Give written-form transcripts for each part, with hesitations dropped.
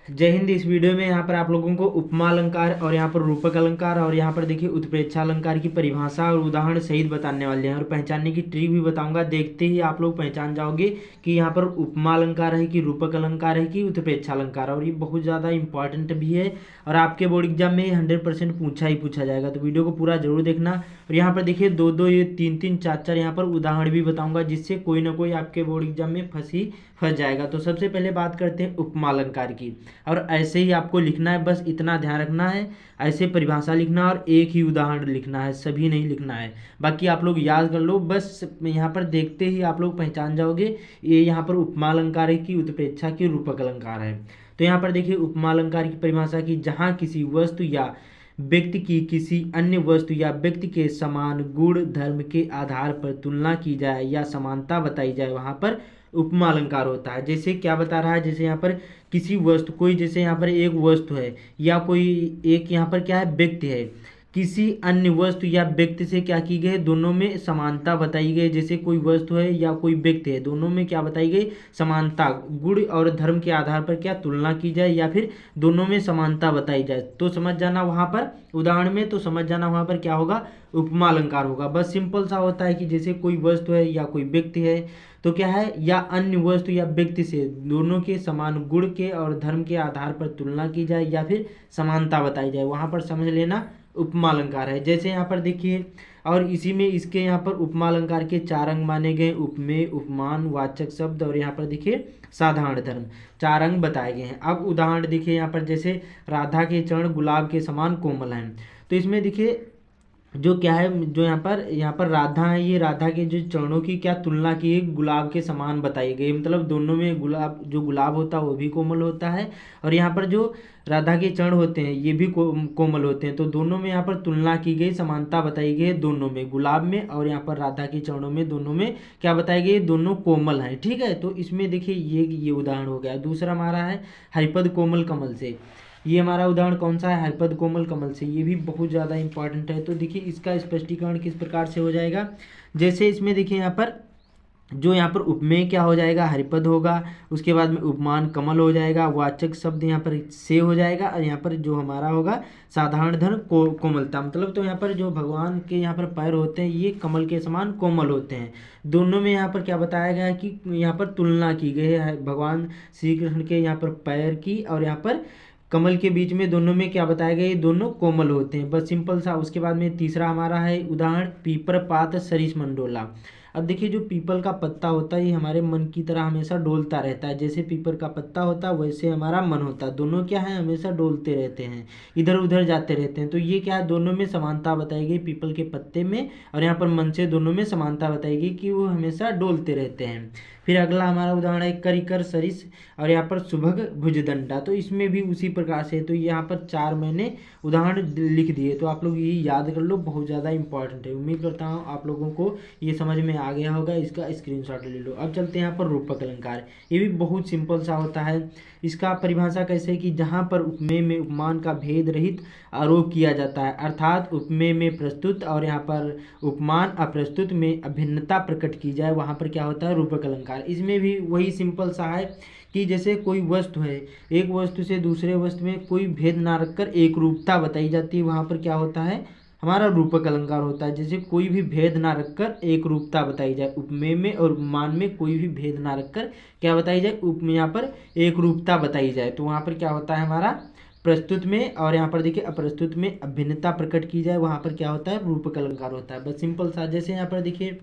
जय हिंद। इस वीडियो में यहाँ पर आप लोगों को उपमा अलंकार और यहाँ पर रूपक अलंकार और यहाँ पर देखिए उत्प्रेक्षा अलंकार की परिभाषा और उदाहरण सहित बताने वाले हैं और पहचानने की ट्रिक भी बताऊंगा। देखते ही आप लोग पहचान जाओगे कि यहाँ पर उपमा अलंकार है कि रूपक अलंकार है कि उत्प्रेक्षा अलंकार, और ये बहुत ज़्यादा इंपॉर्टेंट भी है और आपके बोर्ड एग्जाम में 100% पूछा ही पूछा जाएगा। तो वीडियो को पूरा जरूर देखना। और यहाँ पर देखिए दो दो ये तीन तीन चार चार यहाँ पर उदाहरण भी बताऊंगा, जिससे कोई ना कोई आपके बोर्ड एग्जाम में फंस जाएगा। तो सबसे पहले बात करते हैं उपमा अलंकार की, और ऐसे ही आपको लिखना है, बस इतना ध्यान रखना है। ऐसे परिभाषा लिखना और एक ही उदाहरण लिखना है, सभी नहीं लिखना है। बाकी आप लोग याद कर लो, बस यहाँ पर देखते ही आप लोग पहचान जाओगे ये यहाँ पर उपमा अलंकार है कि उत्प्रेक्षा की रूपक अलंकार है। तो यहाँ पर देखिए उपमा अलंकार की परिभाषा की, जहाँ किसी वस्तु या व्यक्ति की किसी अन्य वस्तु या व्यक्ति के समान गुण धर्म के आधार पर तुलना की जाए या समानता बताई जाए, वहाँ पर उपमा अलंकार होता है। जैसे क्या बता रहा है, जैसे यहाँ पर किसी वस्तु, कोई जैसे यहाँ पर एक वस्तु है या कोई एक यहाँ पर क्या है व्यक्ति है, किसी अन्य वस्तु या व्यक्ति से क्या की गई, दोनों में समानता बताई गई। जैसे कोई वस्तु है या कोई व्यक्ति है, दोनों में क्या बताई गई, समानता, गुण और धर्म के आधार पर क्या तुलना की जाए या फिर दोनों में समानता बताई जाए। तो समझ जाना वहाँ पर उदाहरण में, तो समझ जाना वहाँ पर क्या होगा, उपमा अलंकार होगा। बस सिंपल सा होता है कि जैसे कोई वस्तु है या कोई व्यक्ति है तो क्या है, या अन्य वस्तु या व्यक्ति से दोनों के समान गुण के और धर्म के आधार पर तुलना की जाए या फिर समानता बताई जाए, वहाँ पर समझ लेना उपमा अलंकार है। जैसे यहाँ पर देखिए, और इसी में इसके यहाँ पर उपमा अलंकार के 4 अंग माने गए, उपमेय, उपमान, वाचक शब्द और यहाँ पर देखिए साधारण धर्म, 4 अंग बताए गए हैं। अब उदाहरण देखिए यहाँ पर, जैसे राधा के चरण गुलाब के समान कोमल हैं। तो इसमें देखिए जो क्या है, जो यहाँ पर राधा है, ये राधा के जो चरणों की क्या तुलना की है, गुलाब के समान बताई गई। मतलब दोनों में गुलाब, जो गुलाब होता है वो भी कोमल होता है और यहाँ पर जो राधा के चरण होते हैं ये भी कोमल होते हैं। तो दोनों में यहाँ पर तुलना की गई, समानता बताई गई है दोनों में, गुलाब में और यहाँ पर राधा के चरणों में, दोनों में क्या बताई गई, दोनों कोमल हैं। ठीक है, तो इसमें देखिए ये उदाहरण हो गया। दूसरा हमारा है हरिपद कोमल कमल से। ये हमारा उदाहरण कौन सा है, हरिपद कोमल कमल से। ये भी बहुत ज़्यादा इंपॉर्टेंट है। तो देखिए इसका स्पष्टीकरण किस प्रकार से हो जाएगा, जैसे इसमें देखिए यहाँ पर जो यहाँ पर उपमेय क्या हो जाएगा, हरिपद होगा, उसके बाद में उपमान कमल हो जाएगा, वाचक शब्द यहाँ पर से हो जाएगा और यहाँ पर जो हमारा होगा साधारण धर्म कोमलता। मतलब तो यहाँ पर जो भगवान के यहाँ पर पैर होते हैं ये कमल के समान कोमल होते हैं। दोनों में यहाँ पर क्या बताया गया है कि यहाँ पर तुलना की गई है भगवान श्री कृष्ण के यहाँ पर पैर की और यहाँ पर कमल के बीच में, दोनों में क्या बताया गया, ये दोनों कोमल होते हैं। बस सिंपल सा। उसके बाद में तीसरा हमारा है उदाहरण पीपर पात सरिस मंडोला। अब देखिए जो पीपल का पत्ता होता है ये हमारे मन की तरह हमेशा डोलता रहता है। जैसे पीपल का पत्ता होता है वैसे हमारा मन होता है, दोनों क्या है, हमेशा डोलते रहते हैं, इधर उधर जाते रहते हैं। तो ये क्या है, दोनों में समानता बताई गई पीपल के पत्ते में और यहाँ पर मन से, दोनों में समानता बताई गई कि वो हमेशा डोलते रहते हैं। फिर अगला हमारा उदाहरण है करिकर सरिस और यहाँ पर सुभग भुजदंडा। तो इसमें भी उसी प्रकार से। तो यहाँ पर 4 मैंने उदाहरण लिख दिए, तो आप लोग ये याद कर लो, बहुत ज़्यादा इंपॉर्टेंट है। उम्मीद करता हूँ आप लोगों को ये समझ में आ गया होगा, इसका स्क्रीनशॉट ले लो। अब चलते हैं यहाँ पर रूपक अलंकार। ये भी बहुत सिंपल सा होता है। इसका परिभाषा कैसे कि जहाँ पर उपमेय में उपमान का भेद रहित आरोप किया जाता है, अर्थात उपमेय में प्रस्तुत और यहाँ पर उपमान अप्रस्तुत में अभिन्नता प्रकट की जाए, वहाँ पर क्या होता है, रूपक अलंकार। इसमें भी वही सिंपल सा है कि जैसे कोई वस्तु है, एक वस्तु से दूसरे वस्तु में कोई भेद ना रखकर एक रूपता बताई जाती है, वहाँ पर क्या होता है, हमारा रूपक अलंकार होता है। जैसे कोई भी भेद ना रखकर एक रूपता बताई जाए, उपमेय में और उपमान में कोई भी भेद ना रखकर क्या बताई जाए, यहाँ पर एक रूपता बताई जाए, तो वहाँ पर क्या होता है हमारा प्रस्तुत में, और यहाँ पर देखिए अप्रस्तुत में अभिन्नता प्रकट की जाए, वहाँ पर क्या होता है, रूपक अलंकार होता है। बस सिंपल सा। जैसे यहाँ पर देखिए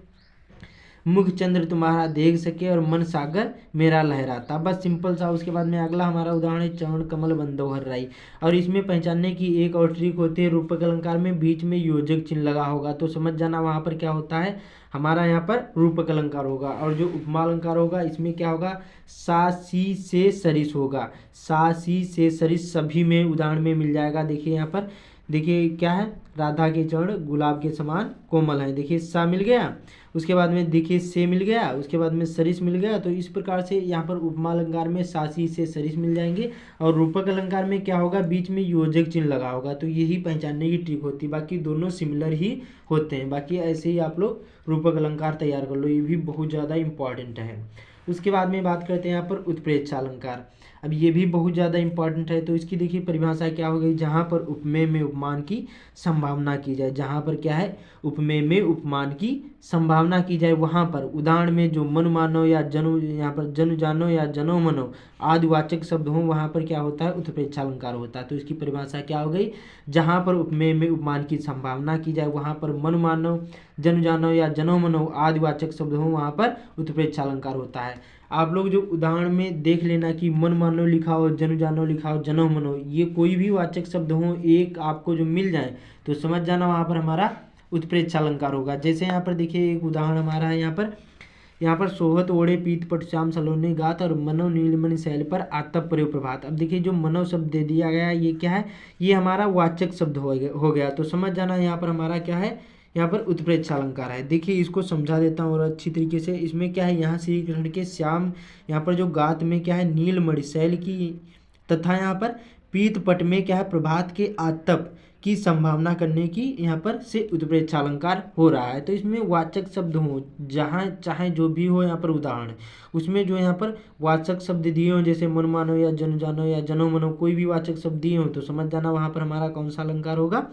मुख चंद्र तुम्हारा देख सके और मन सागर मेरा लहराता। बस सिंपल सा। उसके बाद में अगला हमारा उदाहरण है चरण कमल बंदोहर राई, और इसमें पहचानने की एक और ट्रिक होती है, रूपक अलंकार में बीच में योजक चिन्ह लगा होगा तो समझ जाना वहाँ पर क्या होता है, हमारा यहाँ पर रूपक अलंकार होगा। और जो उपमा अलंकार होगा इसमें क्या होगा, सा सी से सरिस होगा, सा सी से सरिस सभी में उदाहरण में मिल जाएगा। देखिए यहाँ पर देखिए क्या है, राधा के चरण गुलाब के समान कोमल है। देखिए सा मिल गया, उसके बाद में देखिए से मिल गया, उसके बाद में सरिस मिल गया। तो इस प्रकार से यहाँ पर उपमा अलंकार में सासी से सरिस मिल जाएंगे और रूपक अलंकार में क्या होगा, बीच में योजक चिन्ह लगा होगा। तो यही पहचानने की ट्रिक होती है, बाकी दोनों सिमिलर ही होते हैं। बाकी ऐसे ही आप लोग रूपक अलंकार तैयार कर लो, ये भी बहुत ज़्यादा इंपॉर्टेंट है। उसके बाद में बात करते हैं यहाँ पर उत्प्रेक्षा अलंकार। अब ये भी बहुत ज़्यादा इंपॉर्टेंट है। तो इसकी देखिए परिभाषा क्या हो गई, जहाँ पर उपमेय में उपमान की संभावना की जाए, जहाँ पर क्या है, उपमेय में उपमान की संभावना की जाए, वहाँ पर उदाहरण में जो मनु मानो या जनु, यहाँ पर जनु जानो या जनो मनो आदि वाचक शब्द हों, वहाँ पर क्या होता है, उत्प्रेक्षा अलंकार होता है। तो इसकी परिभाषा क्या हो गई, जहाँ पर उपमेय में उपमान की संभावना की जाए, वहाँ पर मनु मानो, जनु जानो या जनो मनो आदि वाचक शब्द हों, वहाँ पर उत्प्रेक्षा अलंकार होता है। आप लोग जो उदाहरण में देख लेना कि मन मानो लिखा हो, जनु जानो लिखा हो, जनो मनो, ये कोई भी वाचक शब्द हो एक आपको जो मिल जाए तो समझ जाना वहाँ पर हमारा उत्प्रेक्षा अलंकार होगा। जैसे यहाँ पर देखिए एक उदाहरण हमारा है, यहाँ पर सोहत ओढ़े पीत पट श्याम सलोने गात और मनो नीलमणि शैल पर आतप प्रयोग प्रभात। अब देखिए जो मनो शब्द दे दिया गया है, ये क्या है, ये हमारा वाचक शब्द हो गया। तो समझ जाना यहाँ पर हमारा क्या है, यहाँ पर उत्प्रेक्षा अलंकार है। देखिए इसको समझा देता हूँ और अच्छी तरीके से। इसमें क्या है, यहाँ श्री कृष्ण के श्याम, यहाँ पर जो गात में क्या है, नीलमणि शैल की, तथा यहाँ पर पीत पट में क्या है, प्रभात के आतप की संभावना करने की यहाँ पर से उत्प्रेक्षा अलंकार हो रहा है। तो इसमें वाचक शब्द हो, जहाँ चाहे जो भी हो यहाँ पर उदाहरण, उसमें जो यहाँ पर वाचक शब्द दिए हो, जैसे मन मानो या जन जानो या जनो मनो, कोई भी वाचक शब्द दिए हो तो समझ जाना वहाँ पर हमारा कौन सा अलंकार होगा,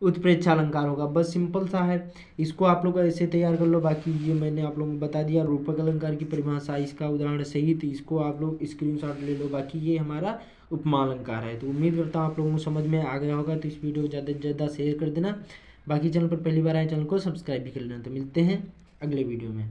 उत्प्रेक्षा अलंकार होगा। बस सिंपल सा है, इसको आप लोग ऐसे तैयार कर लो। बाकी ये मैंने आप लोगों को बता दिया रूपक अलंकार की परिभाषा, इसका उदाहरण सहित, इसको आप लोग स्क्रीनशॉट ले लो। बाकी ये हमारा उपमा अलंकार है। तो उम्मीद करता हूँ आप लोगों को समझ में आ गया होगा। तो इस वीडियो को ज़्यादा से ज़्यादा शेयर कर देना। बाकी चैनल पर पहली बार आए, चैनल को सब्सक्राइब भी कर लेना। तो मिलते हैं अगले वीडियो में।